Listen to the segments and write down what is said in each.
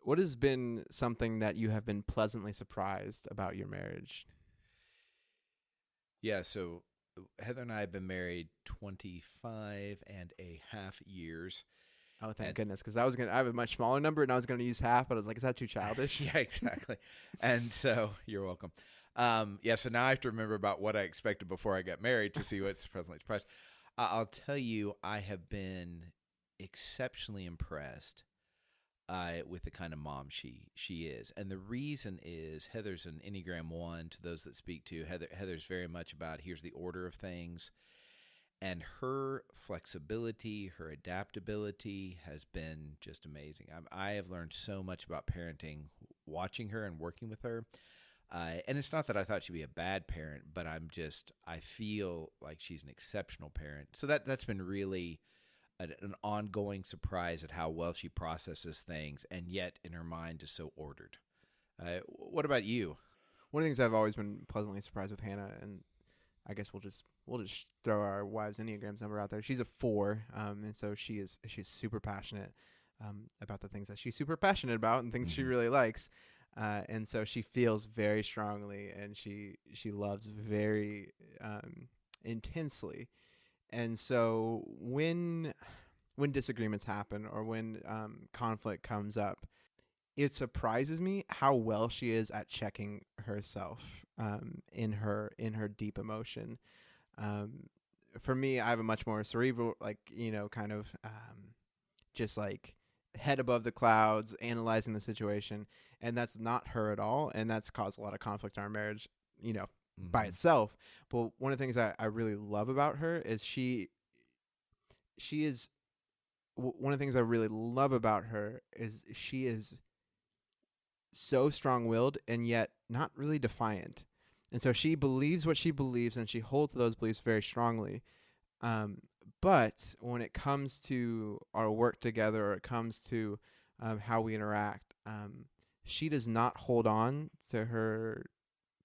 what has been something that you have been pleasantly surprised about your marriage? Yeah, so Heather and I have been married 25 and a half years. Oh, thank And goodness, because I have a much smaller number, and I was going to use half, but I was like, is that too childish? yeah, exactly. And so you're welcome. Yeah, so now I have to remember about what I expected before I got married to see what's presently surprised. I'll tell you, I have been exceptionally impressed with the kind of mom she is. And the reason is Heather's an Enneagram 1 to those that speak to. Heather's very much about here's the order of things. And her flexibility, her adaptability has been just amazing. I have learned so much about parenting watching her and working with her. And it's not that I thought she'd be a bad parent, but I feel like she's an exceptional parent. So that's been really an ongoing surprise at how well she processes things, and yet in her mind is so ordered. What about you? One of the things I've always been pleasantly surprised with Hannah, and I guess we'll just throw our wives' Enneagrams number out there. She's a 4, and so she's super passionate about the things that she's super passionate about and things she really likes. And so she feels very strongly, and she loves very intensely. And so when disagreements happen or when conflict comes up, it surprises me how well she is at checking herself in her deep emotion. For me, I have a much more cerebral, kind of just like head above the clouds, analyzing the situation, and that's not her at all, and that's caused a lot of conflict in our marriage, by itself. But one of the things I really love about her is she is one of the things I really love about her is she is so strong-willed and yet not really defiant. And so she believes what she believes, and she holds those beliefs very strongly. But when it comes to our work together, or it comes to how we interact, she does not hold on to her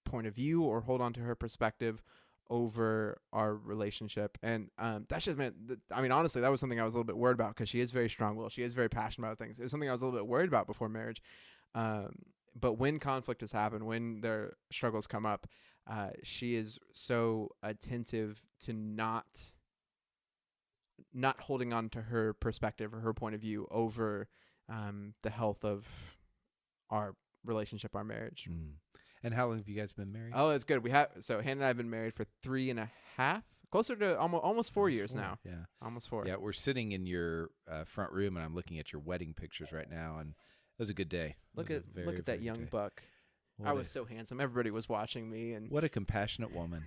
point of view or hold on to her perspective over our relationship. And that's just meant, honestly, that was something I was a little bit worried about, because she is very strong-willed. She is very passionate about things. It was something I was a little bit worried about before marriage. But when conflict has happened, when their struggles come up, she is so attentive to not holding on to her perspective or her point of view over the health of our relationship, our marriage. And how long have you guys been married? Oh, that's good. So Hannah and I have been married for 3.5, closer to almost 4 years now. Yeah, almost 4. Yeah, we're sitting in your front room, and I'm looking at your wedding pictures right now, and it was a good day. Look at that young buck. I was so handsome. Everybody was watching me, and what a compassionate woman.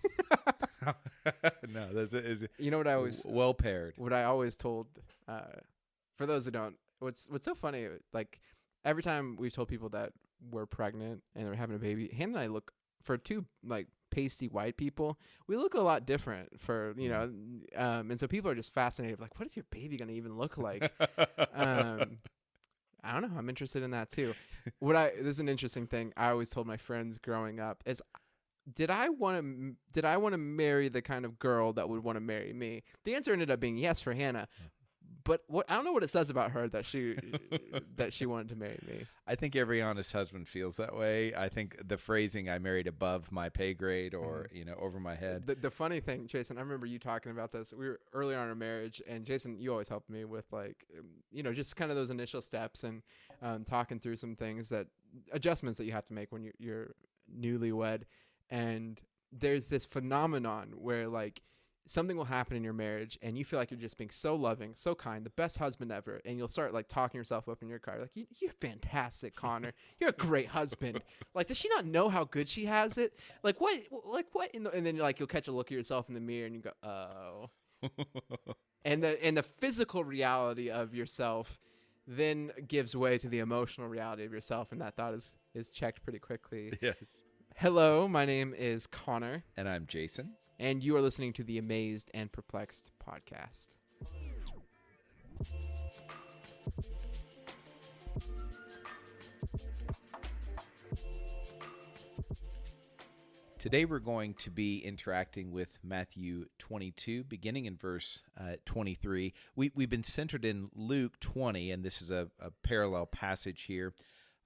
No, is you know what I always well paired. What I always told, for those who don't, what's so funny, like every time we've told people that we're pregnant and we're having a baby, Hannah and I look, for two like pasty white people, we look a lot different for, and so people are just fascinated, like, what is your baby going to even look like? I don't know. I'm interested in that too. This is an interesting thing I always told my friends growing up is, did I want to marry the kind of girl that would want to marry me? The answer ended up being yes for Hannah. But I don't know what it says about her that she wanted to marry me. I think every honest husband feels that way. I think the phrasing "I married above my pay grade" or over my head. The funny thing, Jason, I remember you talking about this. We were earlier on in our marriage, and Jason, you always helped me with just kind of those initial steps and talking through some things, adjustments that you have to make when you're newlywed. And there's this phenomenon where something will happen in your marriage and you feel like you're just being so loving, so kind, the best husband ever. And you'll start talking yourself up in your car. Like, you're fantastic, Connor. You're a great husband. Does she not know how good she has it? What? And then you'll catch a look at yourself in the mirror and you go, oh. and the physical reality of yourself then gives way to the emotional reality of yourself. And that thought is checked pretty quickly. Yes. Hello, my name is Connor. And I'm Jason. And you are listening to the Amazed and Perplexed podcast. Today we're going to be interacting with Matthew 22, beginning in verse 23. We've been centered in Luke 20, and this is a parallel passage here.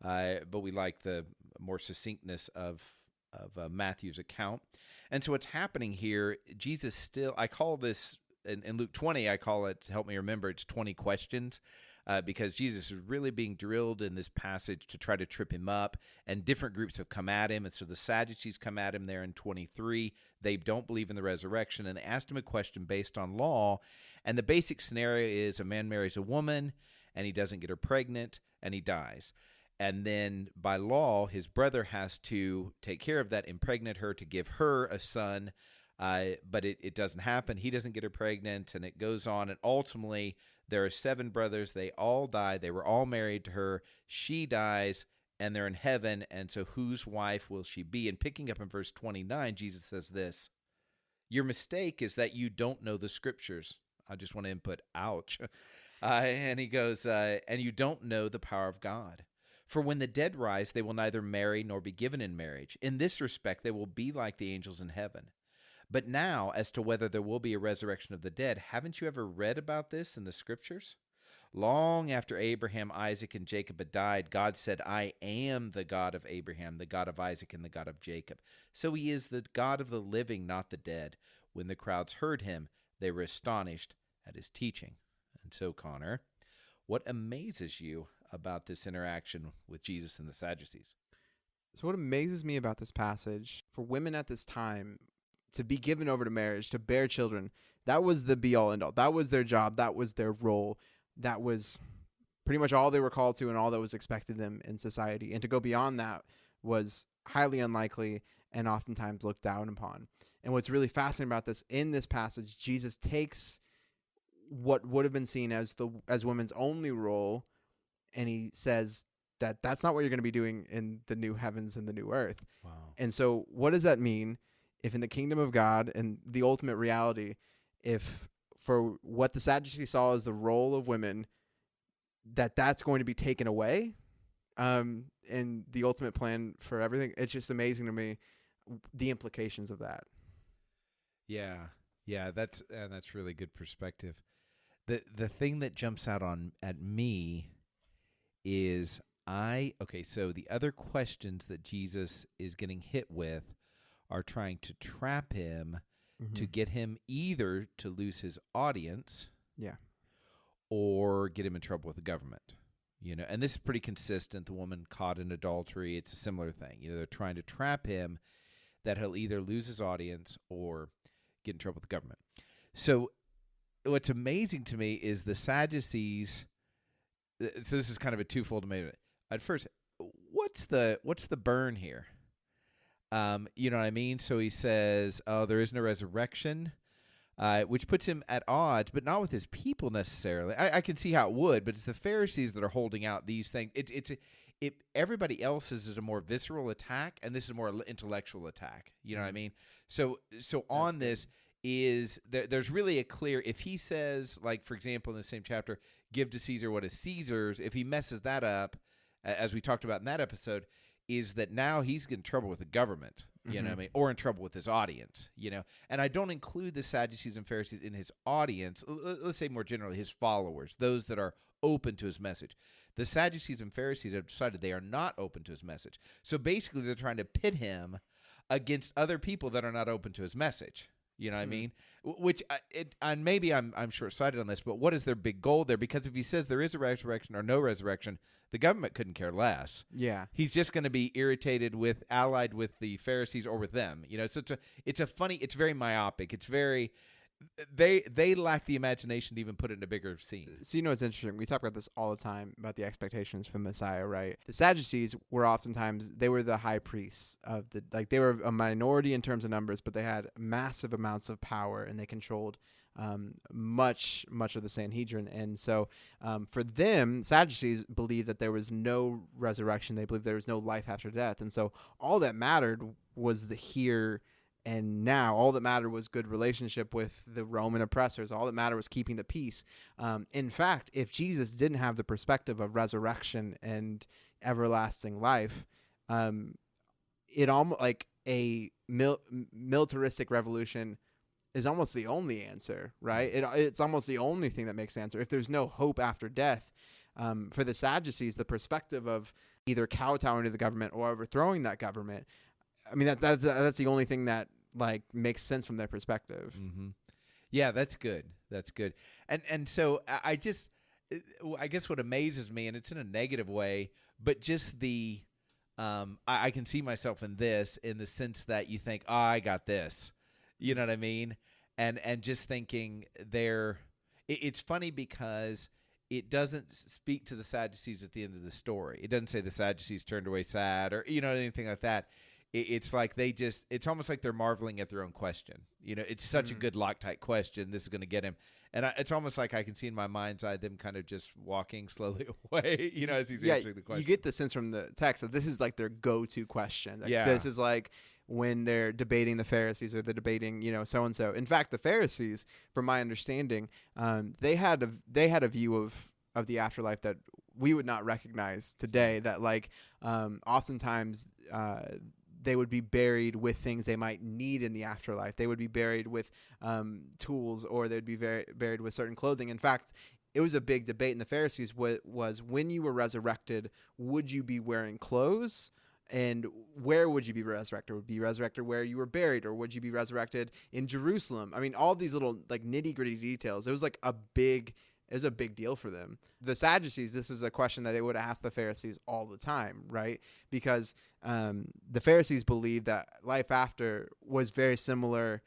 but we like the more succinctness of Matthew's account. And so what's happening here, Jesus still, I call this, in Luke 20, I call it, to help me remember, it's 20 questions, because Jesus is really being drilled in this passage to try to trip him up, and different groups have come at him. And so the Sadducees come at him there in 23. They don't believe in the resurrection, and they asked him a question based on law. And the basic scenario is a man marries a woman, and he doesn't get her pregnant, and he dies. And then by law, his brother has to take care of that, impregnate her to give her a son, but it doesn't happen. He doesn't get her pregnant, and it goes on. And ultimately, there are 7 brothers. They all die. They were all married to her. She dies, and they're in heaven. And so whose wife will she be? And picking up in verse 29, Jesus says this, your mistake is that you don't know the scriptures. I just want to input, ouch. And he goes, and you don't know the power of God. For when the dead rise, they will neither marry nor be given in marriage. In this respect, they will be like the angels in heaven. But now, as to whether there will be a resurrection of the dead, haven't you ever read about this in the scriptures? Long after Abraham, Isaac, and Jacob had died, God said, I am the God of Abraham, the God of Isaac, and the God of Jacob. So he is the God of the living, not the dead. When the crowds heard him, they were astonished at his teaching. And so, Connor, what amazes you about this interaction with Jesus and the Sadducees? So what amazes me about this passage, for women at this time to be given over to marriage, to bear children, that was the be-all, end-all. That was their job. That was their role. That was pretty much all they were called to and all that was expected of them in society. And to go beyond that was highly unlikely and oftentimes looked down upon. And what's really fascinating about this, in this passage, Jesus takes what would have been seen as women's only role, and he says that that's not what you're going to be doing in the new heavens and the new earth. Wow. And so what does that mean if in the kingdom of God and the ultimate reality, if for what the Sadducees saw as the role of women, that's going to be taken away, and the ultimate plan for everything? It's just amazing to me, the implications of that. Yeah, that's really good perspective. The thing that jumps out at me is so the other questions that Jesus is getting hit with are trying to trap him, to get him either to lose his audience, or get him in trouble with the government. And this is pretty consistent. The woman caught in adultery, it's a similar thing. They're trying to trap him that he'll either lose his audience or get in trouble with the government. So what's amazing to me is the Sadducees. So this is kind of a twofold amazement. At first, what's the burn here? You know what I mean? So he says, "Oh, there is no resurrection," which puts him at odds, but not with his people necessarily. I can see how it would, but it's the Pharisees that are holding out these things. Everybody else's is a more visceral attack, and this is a more intellectual attack. You know what I mean? So on this is there's really a clear, if he says, like, for example, in the same chapter, give to Caesar what is Caesar's, if he messes that up, as we talked about in that episode, is that now he's getting in trouble with the government, you know what I mean, or in trouble with his audience, And I don't include the Sadducees and Pharisees in his audience. Let's say more generally his followers, those that are open to his message. The Sadducees and Pharisees have decided they are not open to his message. So basically they're trying to pit him against other people that are not open to his message. You know what I mean? Which, and maybe I'm short-sighted on this, but what is their big goal there? Because if he says there is a resurrection or no resurrection, the government couldn't care less. Yeah. He's just going to be allied with the Pharisees or with them. So it's very myopic. It's very, they lack the imagination to even put it in a bigger scene. So it's interesting. We talk about this all the time, about the expectations for Messiah, right? The Sadducees were oftentimes, they were the high priests of they were a minority in terms of numbers, but they had massive amounts of power and they controlled much of the Sanhedrin. And so for them, Sadducees believed that there was no resurrection. They believed there was no life after death. And so all that mattered was the here and now. All that mattered was good relationship with the Roman oppressors. All that mattered was keeping the peace. In fact, if Jesus didn't have the perspective of resurrection and everlasting life, it almost like a militaristic revolution is almost the only answer, right? It's almost the only thing that makes the answer. If there's no hope after death, For the Sadducees, the perspective of either kowtowing to the government or overthrowing that government, I mean, that's the only thing that like makes sense from their perspective. Mm-hmm. Yeah, that's good. That's good. And so I guess what amazes me, and it's in a negative way, but just the I can see myself in this in the sense that you think, oh, I got this. You know what I mean? And just thinking it's funny because it doesn't speak to the Sadducees at the end of the story. It doesn't say the Sadducees turned away sad or, anything like that. It's like it's almost like they're marveling at their own question. It's such a good Loctite question. This is going to get him. And it's almost like I can see in my mind's eye them kind of just walking slowly away, as he's answering the question. You get the sense from the text that this is like their go-to question. Like, yeah. This is like when they're debating the Pharisees or they're debating, so-and-so. In fact, the Pharisees, from my understanding, they had a view of the afterlife that we would not recognize today, that like oftentimes they would be buried with things they might need in the afterlife. They would be buried with tools, or they'd be buried with certain clothing. In fact, it was a big debate in the Pharisees was when you were resurrected, would you be wearing clothes? And where would you be resurrected? Would you be resurrected where you were buried, or would you be resurrected in Jerusalem? I mean, all these little like nitty-gritty details. It was a big deal for them. The Sadducees, this is a question that they would ask the Pharisees all the time, right? Because the Pharisees believed that life after was very similar,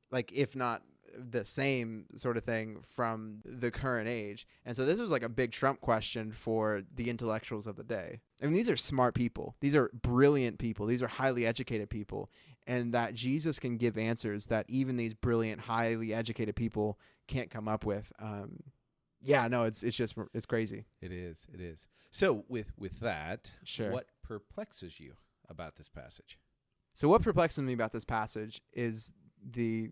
like if not the same sort of thing from the current age. And so this was like a big Trump question for the intellectuals of the day. I mean, these are smart people. These are brilliant people. These are highly educated people. And that Jesus can give answers that even these brilliant, highly educated people can't come up with. It's crazy. It is. So with that, sure. What perplexes you about this passage? So what perplexes me about this passage is the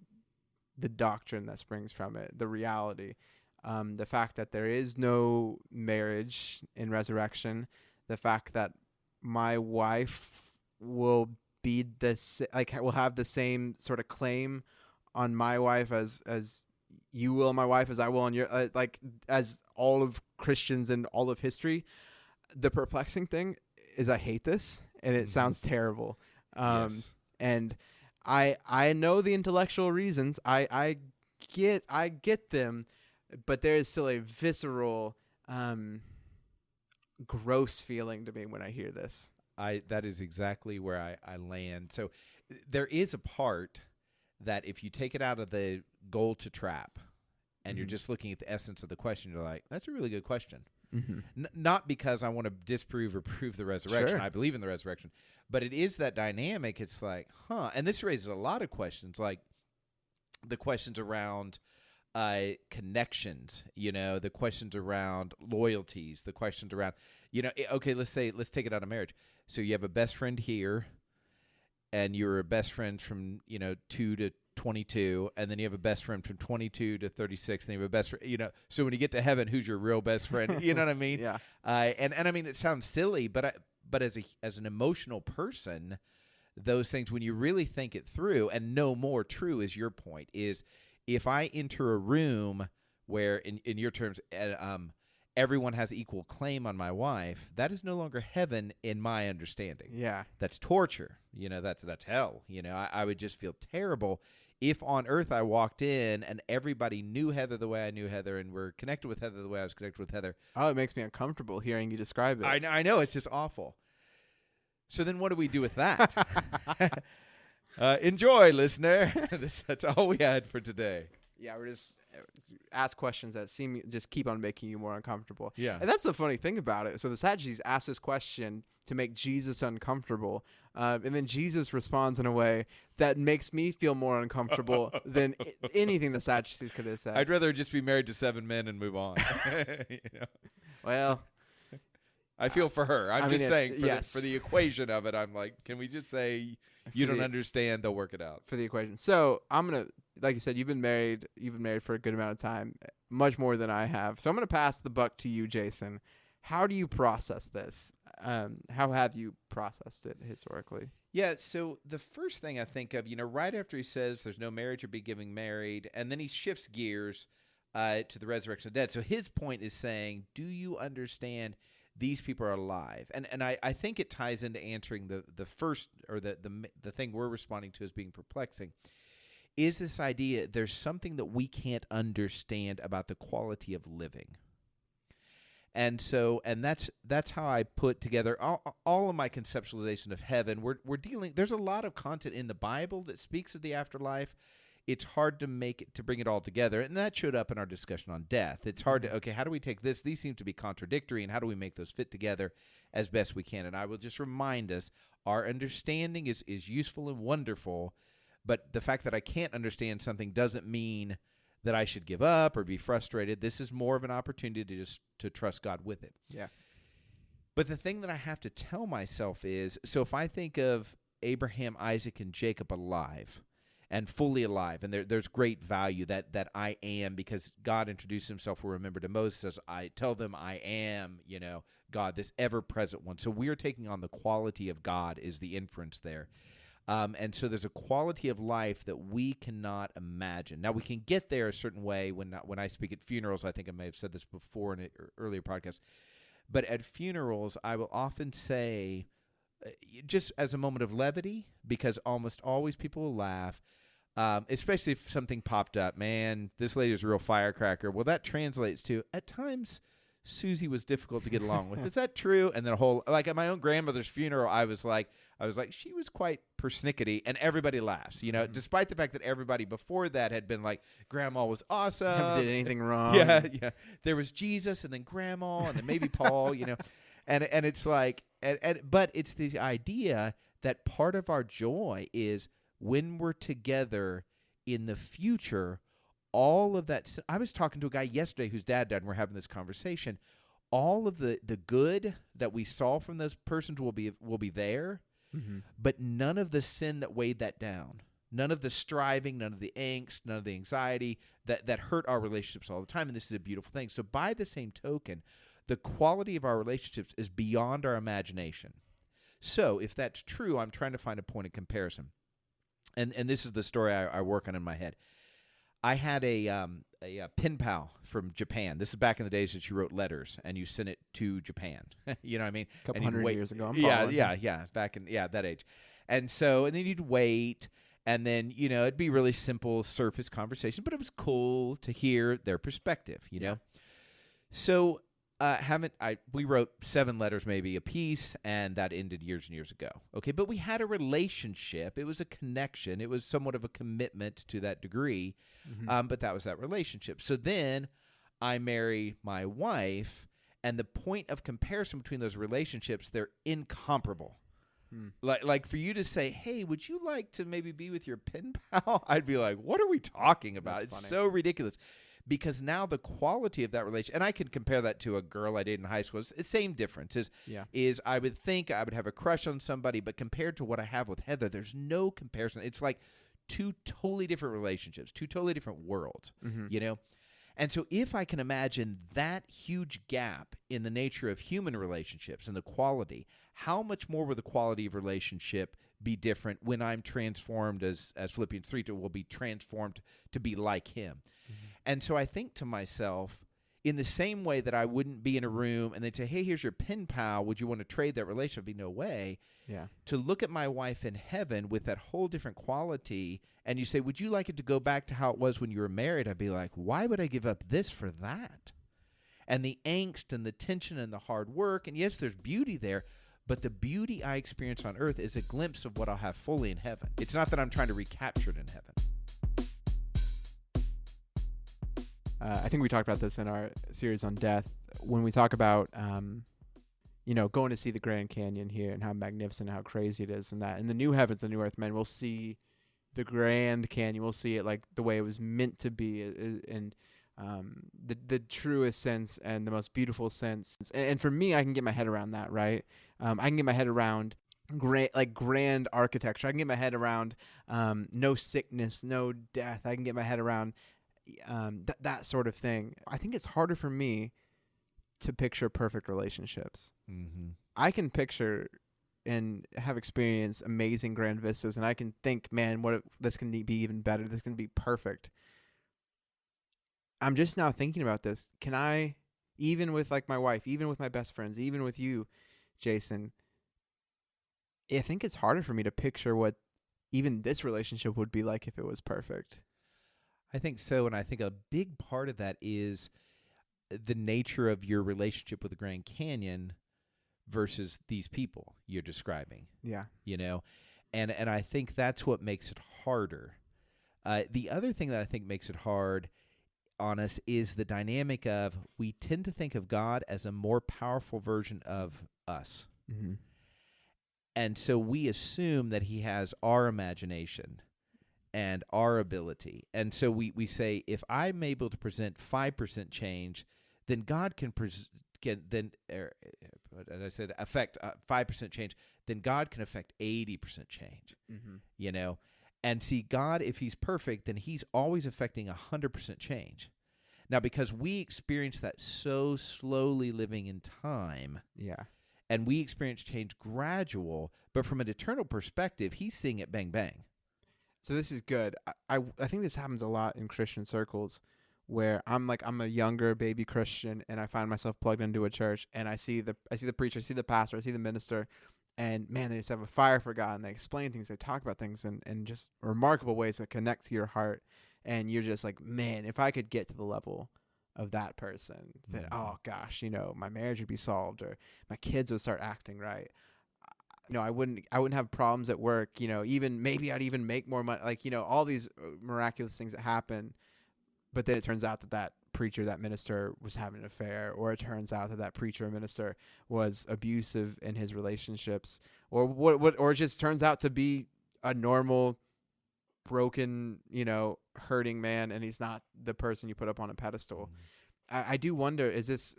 doctrine that springs from it, the reality, the fact that there is no marriage in resurrection, the fact that my wife will will have the same sort of claim on my wife as you will on my wife, as I will on your, as all of Christians in all of history. The perplexing thing is I hate this, and it sounds terrible. Yes. And I know the intellectual reasons. I get them, but there is still a visceral, gross feeling to me when I hear this. That is exactly where I land. So there is a part that if you take it out of the goal to trap and you're just looking at the essence of the question, you're like, that's a really good question. Mm-hmm. Not because I want to disprove or prove the resurrection. Sure. I believe in the resurrection. But it is that dynamic. It's like, and this raises a lot of questions, like the questions around connections, the questions around loyalties, the questions around, okay, let's take it out of marriage. So you have a best friend here, and you're a best friend from, 2 to 22, and then you have a best friend from 22 to 36, and you have a best friend, so when you get to heaven, who's your real best friend? You know what I mean? Yeah. And I mean, it sounds silly, but as an emotional person, those things, when you really think it through, and no more true is your point, is if I enter a room where, in your terms, everyone has equal claim on my wife, that is no longer heaven in my understanding. Yeah. That's torture. That's hell. I would just feel terrible if on earth I walked in and everybody knew Heather the way I knew Heather and were connected with Heather the way I was connected with Heather. Oh, it makes me uncomfortable hearing you describe it. I know. It's just awful. So then what do we do with that? Enjoy, listener. That's all we had for today. Yeah, we're just ask questions that seem just keep on making you more uncomfortable. Yeah. And that's the funny thing about it. So the Sadducees asked this question to make Jesus uncomfortable. And then Jesus responds in a way that makes me feel more uncomfortable than anything the Sadducees could have said. I'd rather just be married to 7 men and move on. Well, I feel for her. I'm just saying yes. For the equation of it, I'm like, can we just say you don't understand? They'll work it out. For the equation. So I'm going to, like you said, you've been married for a good amount of time, much more than I have. So I'm going to pass the buck to you, Jason. How do you process this? How have you processed it historically? Yeah, so the first thing I think of, right after he says there's no marriage or be getting married, and then he shifts gears to the resurrection of the dead. So his point is saying, do you understand these people are alive? And I think it ties into answering the first, or the thing we're responding to as being perplexing, is this idea there's something that we can't understand about the quality of living. And so, and that's how I put together all of my conceptualization of heaven. We're dealing. There's a lot of content in the Bible that speaks of the afterlife. It's hard to bring it all together, and that showed up in our discussion on death. It's hard to how do we take this? These seem to be contradictory, and how do we make those fit together as best we can? And I will just remind us, our understanding is useful and wonderful, but the fact that I can't understand something doesn't mean that I should give up or be frustrated. This is more of an opportunity to trust God with it. Yeah. But the thing that I have to tell myself is, so if I think of Abraham, Isaac, and Jacob alive and fully alive, and there's great value that I am, because God introduced himself, we'll remember, to Moses, says, I tell them I am, God, this ever-present one. So we are taking on the quality of God is the inference there. And so there's a quality of life that we cannot imagine. Now, we can get there a certain way. When I speak at funerals, I think I may have said this before in an earlier podcast, but at funerals, I will often say, just as a moment of levity, because almost always people will laugh, especially if something popped up. Man, this lady's a real firecracker. Well, that translates to, at times, Susie was difficult to get along with. Is that true? And then like at my own grandmother's funeral, I was like, she was quite persnickety, and everybody laughs, despite the fact that everybody before that had been like, Grandma was awesome. Never did anything wrong. Yeah. There was Jesus, and then Grandma, and then maybe Paul, and it's like, but it's the idea that part of our joy is when we're together in the future. All of that. I was talking to a guy yesterday whose dad died, and we're having this conversation. All of the good that we saw from those persons will be there, but none of the sin that weighed that down, none of the striving, none of the angst, none of the anxiety that hurt our relationships all the time. And this is a beautiful thing. So by the same token, the quality of our relationships is beyond our imagination. So if that's true, I'm trying to find a point of comparison. And this is the story I work on in my head. I had a pen pal from Japan. This is back in the days that you wrote letters and you sent it to Japan. You know what I mean? A couple hundred years ago. Yeah. Back in that age. And then you'd wait, and then, it'd be really simple surface conversation, but it was cool to hear their perspective, know? So we wrote 7 letters maybe a piece, and that ended years and years ago. Okay, but we had a relationship. It was a connection. It was somewhat of a commitment to that degree, but that was that relationship. So then I marry my wife, and the point of comparison between those relationships, they're incomparable. Like for you to say, hey, would you like to maybe be with your pen pal? I'd be like, what are we talking about? It's funny. So ridiculous. Because now the quality of that relation, and I can compare that to a girl I dated in high school. It's the same difference. Is I would think I would have a crush on somebody, but compared to what I have with Heather, there's no comparison. It's like 2 totally different relationships, 2 totally different worlds, And so if I can imagine that huge gap in the nature of human relationships and the quality, how much more will the quality of relationship be different when I'm transformed, as Philippians 3 will be transformed to be like him. And so I think to myself, in the same way that I wouldn't be in a room and they'd say, hey, here's your pen pal, would you want to trade that relationship? Be no way. Yeah. To look at my wife in heaven with that whole different quality, and you say, would you like it to go back to how it was when you were married? I'd be like, why would I give up this for that? And the angst and the tension and the hard work, and yes, there's beauty there, but the beauty I experience on earth is a glimpse of what I'll have fully in heaven. It's not that I'm trying to recapture it in heaven. I think we talked about this in our series on death when we talk about, going to see the Grand Canyon here and how magnificent, how crazy it is, and that in the new heavens and new earth, man, we'll see the Grand Canyon. We'll see it like the way it was meant to be, and the truest sense and the most beautiful sense. And for me, I can get my head around that, right? I can get my head around grand architecture. I can get my head around no sickness, no death. I can get my head around that sort of thing. I think it's harder for me to picture perfect relationships. I can picture and have experienced amazing grand vistas, and I can think, man, this can be even better. This can be perfect. I'm just now thinking about this. Can I, even with like my wife, even with my best friends, even with you, Jason, I think it's harder for me to picture what even this relationship would be like if it was perfect. I think so, and I think a big part of that is the nature of your relationship with the Grand Canyon versus these people you're describing. Yeah. And I think that's what makes it harder. The other thing that I think makes it hard on us is the dynamic of we tend to think of God as a more powerful version of us. Mm-hmm. And so we assume that he has our imagination and our ability. And so we say, if I'm able to present 5% change, then God can affect 5% change, then God can affect 80% change, Mm-hmm. And see, God, if he's perfect, then he's always affecting 100% change. Now, because we experience that so slowly living in time, Yeah. and we experience change gradual, but from an eternal perspective, he's seeing it bang, bang. So this is good. I think this happens a lot in Christian circles where I'm a younger baby Christian and I find myself plugged into a church and I see the preacher, I see the pastor, I see the minister, and man, they just have a fire for God and they explain things, they talk about things in just remarkable ways that connect to your heart. And you're just like, man, if I could get to the level of that person, then oh gosh, my marriage would be solved or my kids would start acting right. I wouldn't have problems at work, even maybe I'd even make more money, all these miraculous things that happen. But then it turns out that preacher, that minister was having an affair, or it turns out that preacher or minister was abusive in his relationships, or or it just turns out to be a normal, broken, hurting man, and he's not the person you put up on a pedestal. I do wonder, is this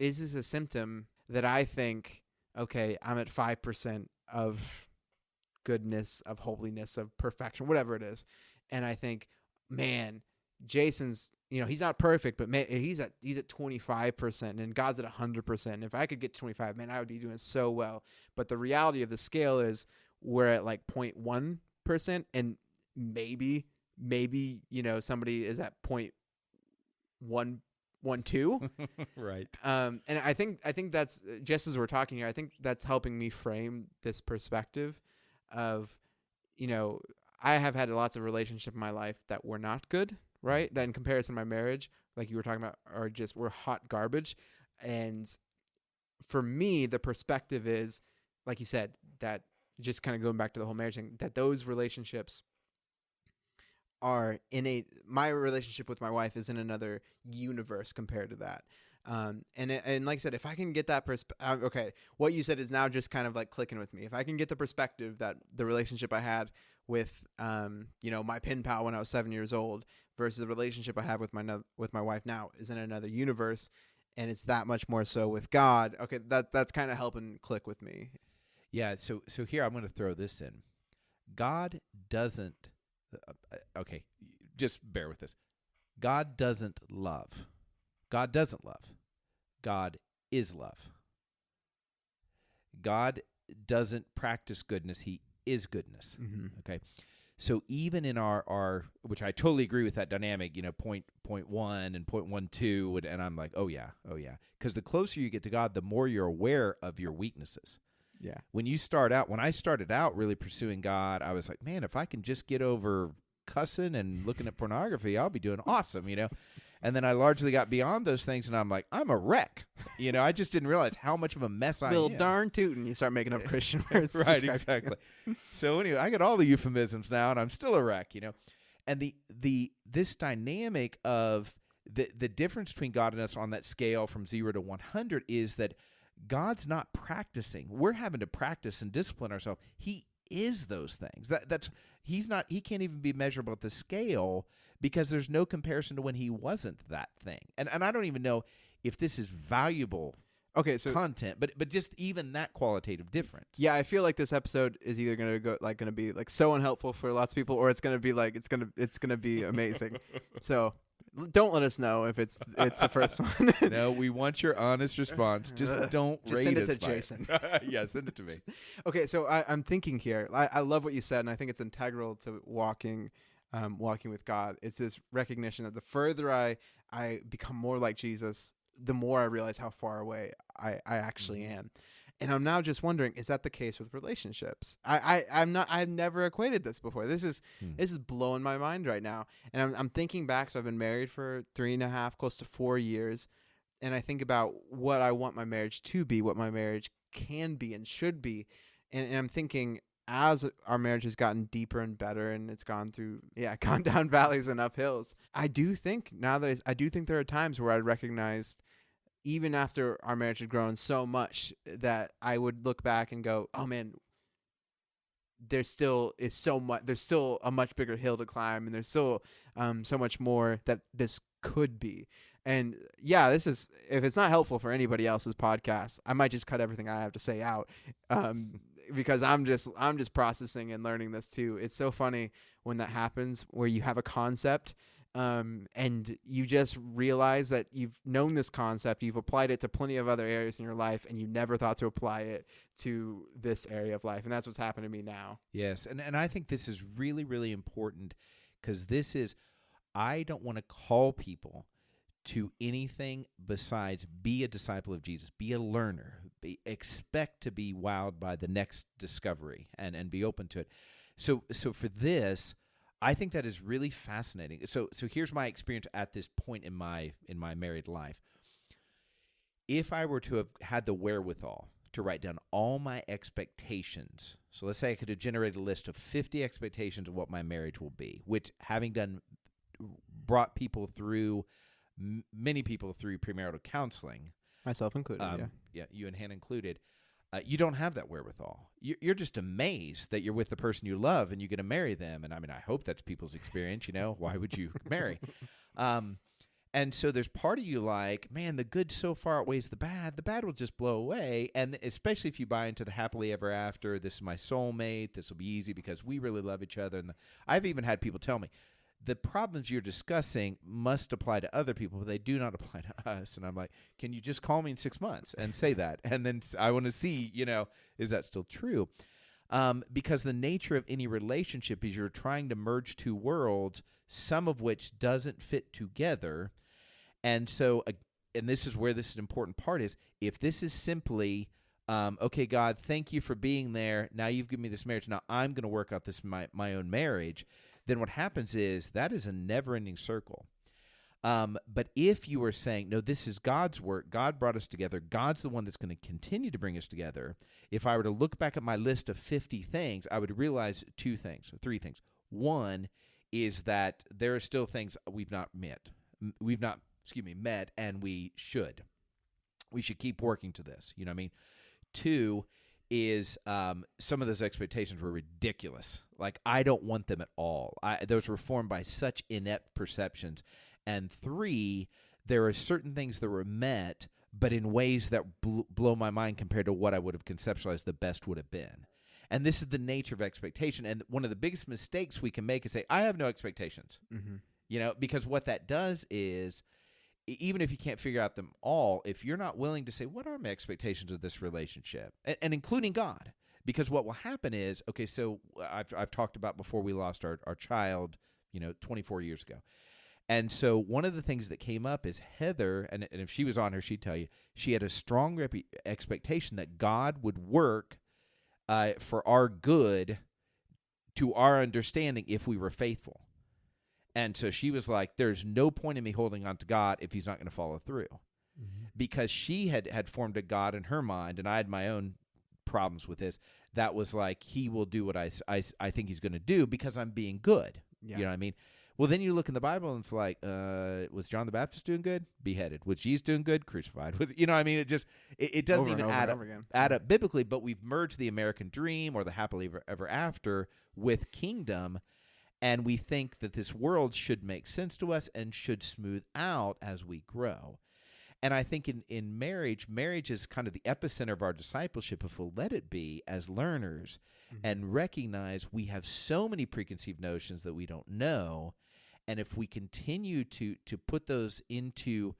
a symptom that I think, okay, I'm at 5% of goodness, of holiness, of perfection, whatever it is, and I think, man, Jason's, he's not perfect, but man, he's at 25%, and God's at 100%. And if I could get to 25, man, I would be doing so well. But the reality of the scale is we're at like 0.1%, and maybe somebody is at 0.112. Right. And I think that's, just as we're talking here, I think that's helping me frame this perspective of, I have had lots of relationships in my life that were not good, right? That in comparison to my marriage, like you were talking about, were hot garbage. And for me, the perspective is, like you said, that just kind of going back to the whole marriage thing, that those relationships are my relationship with my wife is in another universe compared to that. And like I said, if I can get that okay, what you said is now just kind of like clicking with me. If I can get the perspective that the relationship I had with, my pen pal when I was 7 years old versus the relationship I have with my wife now is in another universe, and it's that much more so with God. Okay, that's kind of helping click with me. Yeah. So here I'm going to throw this in. God doesn't. Okay, just bear with this. God doesn't love. God doesn't love. God is love. God doesn't practice goodness. He is goodness. Mm-hmm. Okay. So even in our which I totally agree with that dynamic, 0.1 and 0.12, and I'm like, oh yeah. Because the closer you get to God, the more you're aware of your weaknesses. Yeah. When I started out really pursuing God, I was like, man, if I can just get over cussing and looking at pornography, I'll be doing awesome, And then I largely got beyond those things, and I'm like, I'm a wreck. I just didn't realize how much of a mess I am. Bill darn tootin', you start making up Christian words. Right, exactly. So anyway, I got all the euphemisms now, and I'm still a wreck, And this dynamic of the difference between God and us on that scale from 0 to 100 is that God's not practicing. We're having to practice and discipline ourselves. He is those things. He can't even be measurable at the scale because there's no comparison to when he wasn't that thing. And I don't even know if this is valuable content, but just even that qualitative difference. Yeah, I feel like this episode is either going to be like so unhelpful for lots of people, or it's going to be like it's going to be amazing. So don't let us know if it's the first one. No, we want your honest response. Just don't just rate send it us to by Jason. Yeah, send it to me. Okay, so I'm thinking here. I love what you said, and I think it's integral to walking walking with God. It's this recognition that the further I become more like Jesus, the more I realize how far away I actually am. And I'm now just wondering, is that the case with relationships? I've never equated this before. This is blowing my mind right now. And I'm thinking back. So I've been married for 3.5, close to 4 years. And I think about what I want my marriage to be, what my marriage can be and should be. And I'm thinking, as our marriage has gotten deeper and better, and it's gone down valleys and up hills, I do think there are times where I recognized, even after our marriage had grown so much, that I would look back and go, oh man, there's still a much bigger hill to climb, and there's still so much more that this could be. And yeah, this is, if it's not helpful for anybody else's podcast, I might just cut everything I have to say out, because I'm just processing and learning this too. It's so funny when that happens, where you have a concept, and you just realize that you've known this concept, you've applied it to plenty of other areas in your life, and you never thought to apply it to this area of life. And that's what's happened to me now. Yes. And I think this is really, really important, because I don't want to call people to anything besides be a disciple of Jesus, be a learner, expect to be wowed by the next discovery, and be open to it. So for this, I think that is really fascinating. So here's my experience at this point in my married life. If I were to have had the wherewithal to write down all my expectations, so let's say I could have generated a list of 50 expectations of what my marriage will be, which, having brought people through, many people through premarital counseling, myself included, you and Hannah included, you don't have that wherewithal. You're just amazed that you're with the person you love and you're going to marry them. And I mean, I hope that's people's experience. Why would you marry? And so there's part of you like, man, the good so far outweighs the bad. The bad will just blow away. And especially if you buy into the happily ever after, this is my soulmate, this will be easy because we really love each other. And I've even had people tell me, the problems you're discussing must apply to other people, but they do not apply to us. And I'm like, can you just call me in 6 months and say that? And then I want to see, is that still true? Because the nature of any relationship is you're trying to merge two worlds, some of which doesn't fit together. And so, and this is where this is an important part is, if this is simply, okay, God, thank you for being there. Now you've given me this marriage. Now I'm going to work out this my own marriage. Then what happens is that is a never-ending circle. But if you are saying, no, this is God's work, God brought us together, God's the one that's going to continue to bring us together, if I were to look back at my list of 50 things, I would realize three things. One is that there are still things we've not met, and we should keep working to this. You know what I mean? Two is some of those expectations were ridiculous. Like, I don't want them at all. Those were formed by such inept perceptions. And three, there are certain things that were met, but in ways that blow my mind compared to what I would have conceptualized the best would have been. And this is the nature of expectation. And one of the biggest mistakes we can make is say, I have no expectations. Mm-hmm. Because what that does is, even if you can't figure out them all, if you're not willing to say, what are my expectations of this relationship, and including God, because what will happen is, okay, so I've talked about before we lost our child, 24 years ago. And so one of the things that came up is Heather, and if she was on her, she'd tell you, she had a strong expectation that God would work for our good to our understanding if we were faithful. And so she was like, there's no point in me holding on to God if he's not going to follow through. Mm-hmm. Because she had formed a God in her mind, and I had my own problems with this, that was like, he will do what I think he's going to do because I'm being good. Yeah. You know what I mean? Well, then you look in the Bible, and it's like, was John the Baptist doing good? Beheaded. Was Jesus doing good? Crucified. It doesn't even add up biblically, but we've merged the American dream or the happily ever after with kingdom. And we think that this world should make sense to us and should smooth out as we grow. And I think in marriage is kind of the epicenter of our discipleship, if we'll let it be, as learners, mm-hmm. and recognize we have so many preconceived notions that we don't know. And if we continue to put those into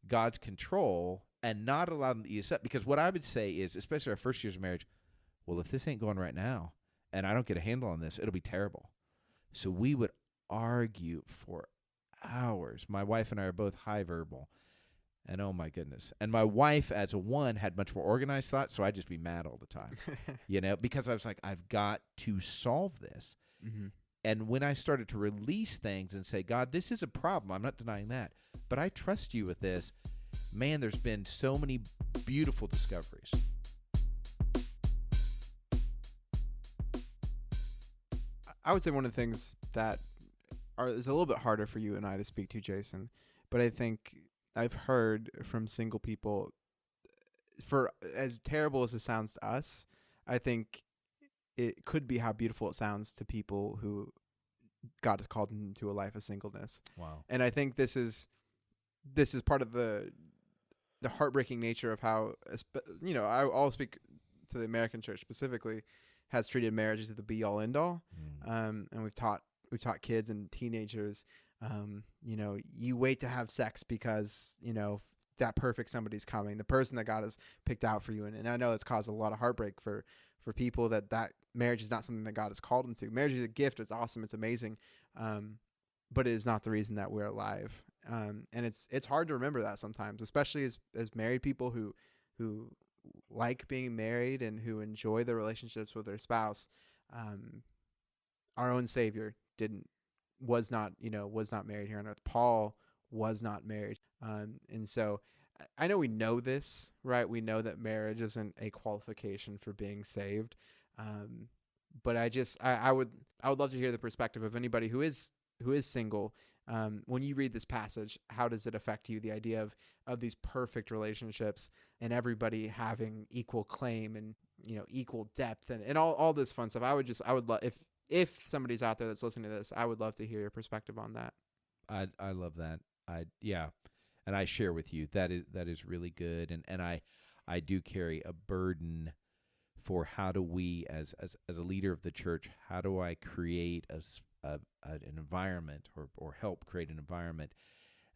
God's control and not allow them to eat us up, because what I would say is, especially our first years of marriage, well, if this ain't going right now and I don't get a handle on this, it'll be terrible. So we would argue for hours. My wife and I are both high verbal. And oh my goodness. And my wife, as a one, had much more organized thoughts, so I'd just be mad all the time, because I was like, I've got to solve this. Mm-hmm. And when I started to release things and say, God, this is a problem, I'm not denying that, but I trust you with this, man, there's been so many beautiful discoveries. I would say one of the things that is a little bit harder for you and I to speak to, Jason, but I think I've heard from single people, for as terrible as it sounds to us, I think it could be how beautiful it sounds to people who God has called into a life of singleness. Wow. And I think this is part of the heartbreaking nature of how, I'll speak to the American church specifically, has treated marriage as the be all end all. And we've taught kids and teenagers, you wait to have sex because, that perfect somebody's coming, the person that God has picked out for you. And I know it's caused a lot of heartbreak for people that marriage is not something that God has called them to. Marriage is a gift. It's awesome. It's amazing. But it is not the reason that we're alive. And it's hard to remember that sometimes, especially as married people who like being married and who enjoy their relationships with their spouse. Our own Savior was not married here on earth. Paul was not married. And so I know we know this, right? We know that marriage isn't a qualification for being saved. But I would love to hear the perspective of anybody who is single. When you read this passage, how does it affect you? The idea of these perfect relationships and everybody having equal claim and, equal depth and all this fun stuff. I would love, if somebody's out there that's listening to this, I would love to hear your perspective on that. I love that. And I share with you that is really good. And I do carry a burden for how do we, as a leader of the church, how do I create an environment or help create an environment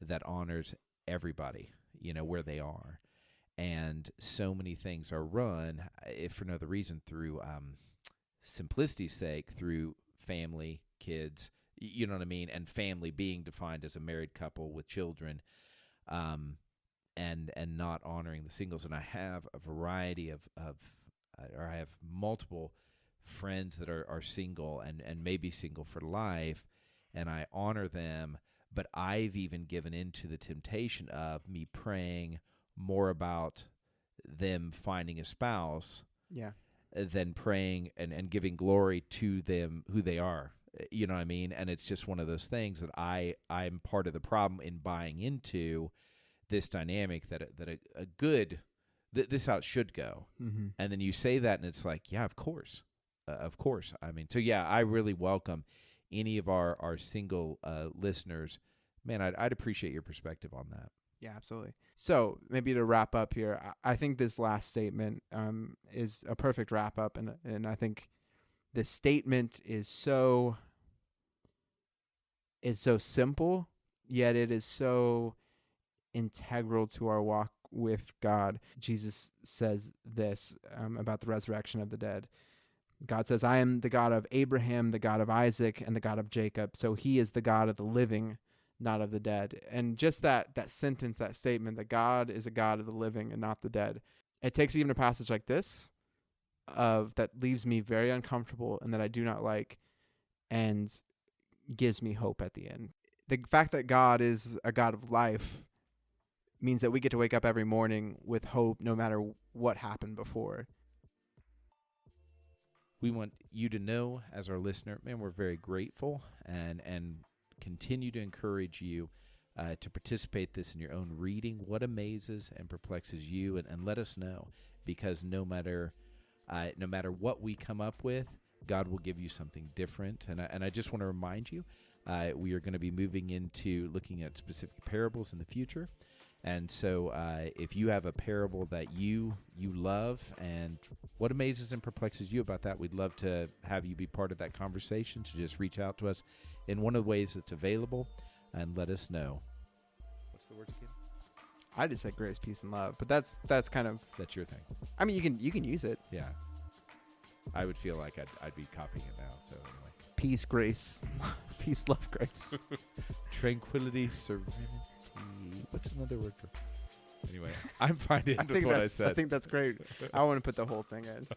that honors everybody, where they are. And so many things are run, if for no other reason, through simplicity's sake, through family, kids, you know what I mean? And family being defined as a married couple with children, and not honoring the singles. And I have a variety or I have multiple friends that are single and may be single for life, and I honor them, but I've even given into the temptation of me praying more about them finding a spouse than praying and giving glory to them, who they are. You know what I mean? And it's just one of those things that I'm part of the problem in buying into this dynamic that a good, this is how it should go. Mm-hmm. And then you say that and it's like, yeah, of course. I mean, so yeah, I really welcome any of our single listeners. Man, I'd appreciate your perspective on that. Yeah, absolutely. So maybe to wrap up here, I think this last statement is a perfect wrap up. And I think this statement is so simple, yet it is so integral to our walk with God. Jesus says this about the resurrection of the dead. God says, I am the God of Abraham, the God of Isaac, and the God of Jacob. So he is the God of the living, not of the dead. And just that sentence, that statement, that God is a God of the living and not the dead. It takes even a passage like this that leaves me very uncomfortable and that I do not like, and gives me hope at the end. The fact that God is a God of life means that we get to wake up every morning with hope no matter what happened before. We want you to know, as our listener, man, we're very grateful and continue to encourage you to participate this in your own reading. What amazes and perplexes you, and let us know, because no matter what we come up with, God will give you something different. And I just want to remind you, we are going to be moving into looking at specific parables in the future. And so if you have a parable that you love and what amazes and perplexes you about that, we'd love to have you be part of that conversation. So just reach out to us in one of the ways that's available and let us know. What's the words again? I just said grace, peace, and love, but that's kind of... That's your thing. I mean, you can use it. Yeah. I would feel like I'd be copying it now. So anyway, Peace, grace, peace, love, grace. tranquility, serenity. What's another word for? Anyway, I'm fine with what I said. I think that's great. I want to put the whole thing in.